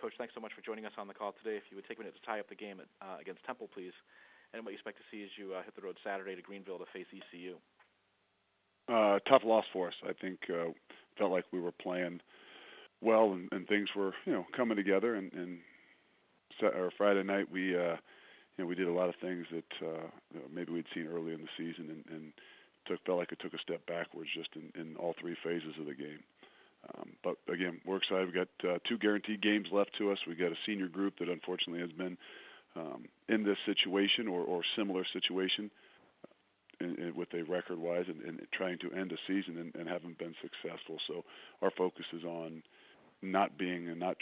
Coach, thanks so much for joining us on the call today. If you would take a minute to tie up the game against Temple, please, and what you expect to see as you hit the road Saturday to Greenville to face ECU. Tough loss for us. I think felt like we were playing well and things were coming together. And Friday night we did a lot of things that maybe we'd seen early in the season and felt like it took a step backwards just in all three phases of the game. But again, we're excited. We've got 2 guaranteed games left to us. We've got a senior group that unfortunately has been in this situation or similar situation with a record-wise and trying to end a season and haven't been successful. So our focus is on not being like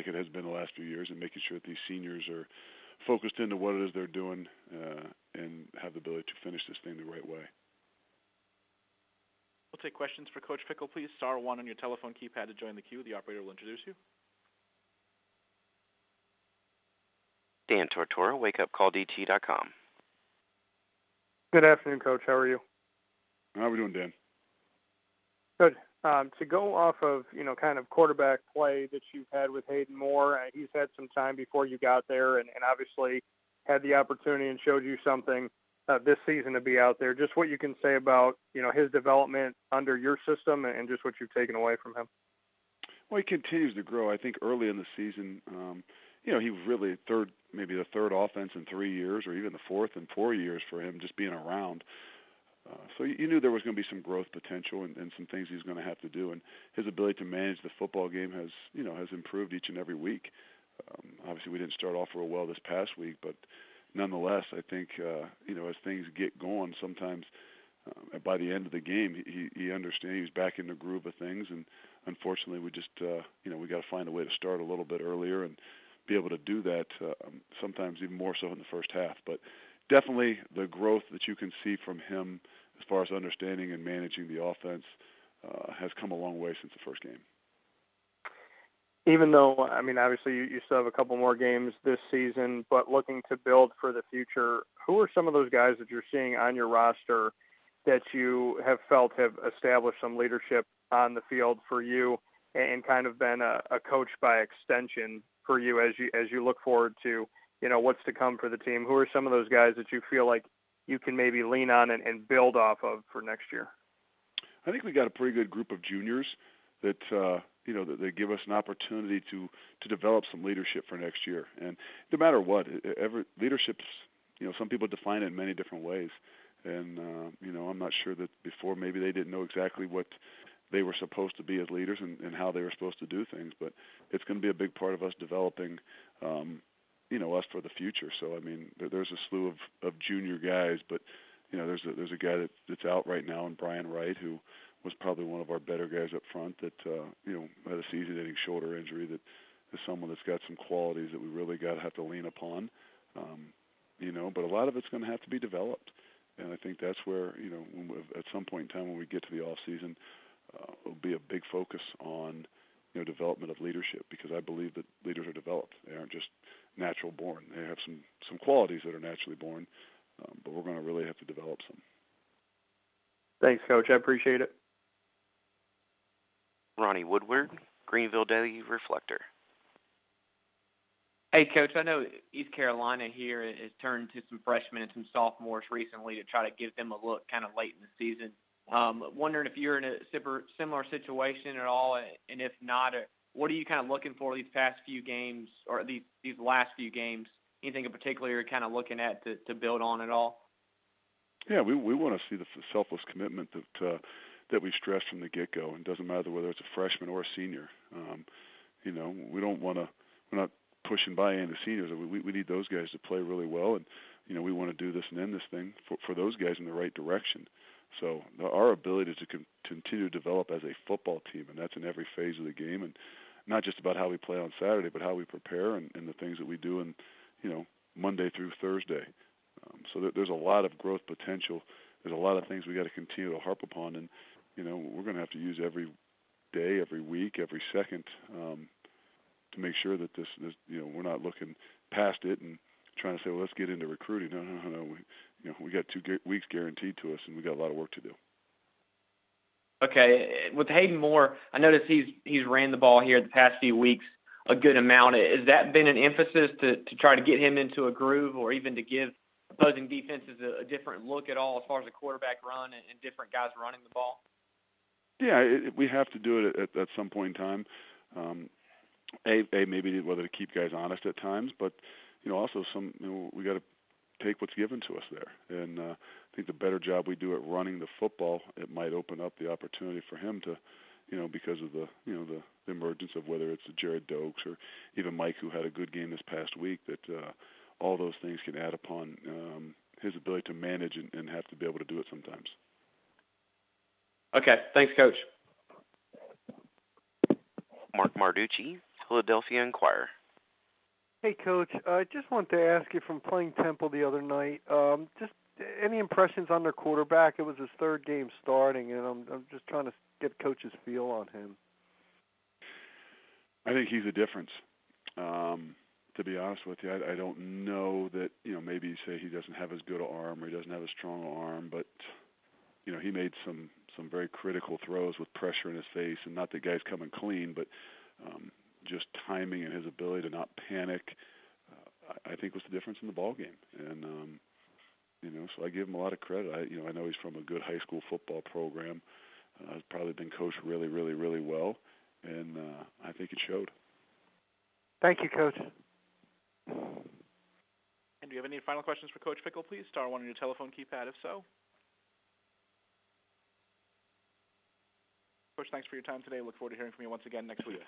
it has been the last few years and making sure that these seniors are focused into what it is they're doing and have the ability to finish this thing the right way. We'll take questions for Coach Fickell, please. Star 1 on your telephone keypad to join the queue. The operator will introduce you. Dan Tortora, wakeupcalldt.com. Good afternoon, Coach. How are you? How are we doing, Dan? Good. To go off of, kind of quarterback play that you've had with Hayden Moore, he's had some time before you got there and obviously had the opportunity and showed you something this season to be out there. Just what you can say about, his development under your system and just what you've taken away from him. Well, he continues to grow. I think early in the season, he was really maybe the third offense in 3 years or even the fourth in 4 years for him just being around. So you knew there was going to be some growth potential and some things he's going to have to do. And his ability to manage the football game has improved each and every week. Obviously, we didn't start off real well this past week, but nonetheless, I think, as things get going, sometimes by the end of the game, he understands he's back in the groove of things. And unfortunately, we just, we got to find a way to start a little bit earlier and be able to do that sometimes even more so in the first half. But definitely the growth that you can see from him as far as understanding and managing the offense has come a long way since the first game. Even though, obviously you still have a couple more games this season, but looking to build for the future, who are some of those guys that you're seeing on your roster that you have felt have established some leadership on the field for you and kind of been a coach by extension for you as you look forward to, what's to come for the team? Who are some of those guys that you feel like you can maybe lean on and build off of for next year? I think we got a pretty good group of juniors that that they give us an opportunity to develop some leadership for next year. And no matter what, leadership's, some people define it in many different ways. And I'm not sure that before maybe they didn't know exactly what they were supposed to be as leaders and how they were supposed to do things. But it's going to be a big part of us developing, us for the future. So there's a slew of junior guys, but there's a guy that's out right now, and Brian Wright, who was probably one of our better guys up front that, had a season-ending shoulder injury that is someone that's got some qualities that we really got to have to lean upon, but a lot of it's going to have to be developed. And I think that's where, at some point in time when we get to the off season, it'll be a big focus on, development of leadership, because I believe that leaders are developed. They aren't just natural born. They have some qualities that are naturally born, but we're going to really have to develop some. Thanks, Coach. I appreciate it. Ronnie Woodward, Greenville Daily Reflector. Hey, Coach, I know East Carolina here has turned to some freshmen and some sophomores recently to try to give them a look kind of late in the season. Wondering if you're in a similar situation at all, and if not, what are you kind of looking for these past few games or these last few games? Anything in particular you're kind of looking at to build on at all? Yeah, we want to see the selfless commitment that we stressed from the get-go. It doesn't matter whether it's a freshman or a senior. We don't want to. We're not pushing by any of the seniors. We need those guys to play really well, and we want to do this and end this thing for those guys in the right direction. So our ability to continue to develop as a football team, and that's in every phase of the game, and not just about how we play on Saturday, but how we prepare and the things that we do in, Monday through Thursday. So there's a lot of growth potential. There's a lot of things we got to continue to harp upon, and we're going to have to use every day, every week, every second to make sure that this we're not looking past it and trying to say, well, let's get into recruiting. No. We got 2 weeks guaranteed to us, and we got a lot of work to do. Okay, with Hayden Moore, I noticed he's ran the ball here the past few weeks a good amount. Has that been an emphasis to try to get him into a groove, or even to give opposing defenses a different look at all as far as the quarterback run and different guys running the ball? Yeah, we have to do it at some point in time. Maybe whether to keep guys honest at times, but also we got to take what's given to us there. And I think the better job we do at running the football, it might open up the opportunity for him to, because of the emergence of whether it's Jared Dokes or even Mike, who had a good game this past week, that all those things can add upon his ability to manage and have to be able to do it sometimes. Okay, thanks, Coach. Mark Marducci, Philadelphia Inquirer. Hey, Coach. I just wanted to ask you, from playing Temple the other night, just any impressions on their quarterback? It was his third game starting, and I'm just trying to get Coach's feel on him. I think he's a difference. To be honest with you, I don't know that, maybe you say he doesn't have as good an arm or he doesn't have a strong arm, but, he made some very critical throws with pressure in his face, and not that guy's coming clean, but just timing and his ability to not panic, I think was the difference in the ball game. And, so I give him a lot of credit. I know he's from a good high school football program. He's probably been coached really, really, really well, and I think it showed. Thank you, Coach. And do you have any final questions for Coach Fickell, please? Star 1 on your telephone keypad, if so. Coach, thanks for your time today. Look forward to hearing from you once again next week.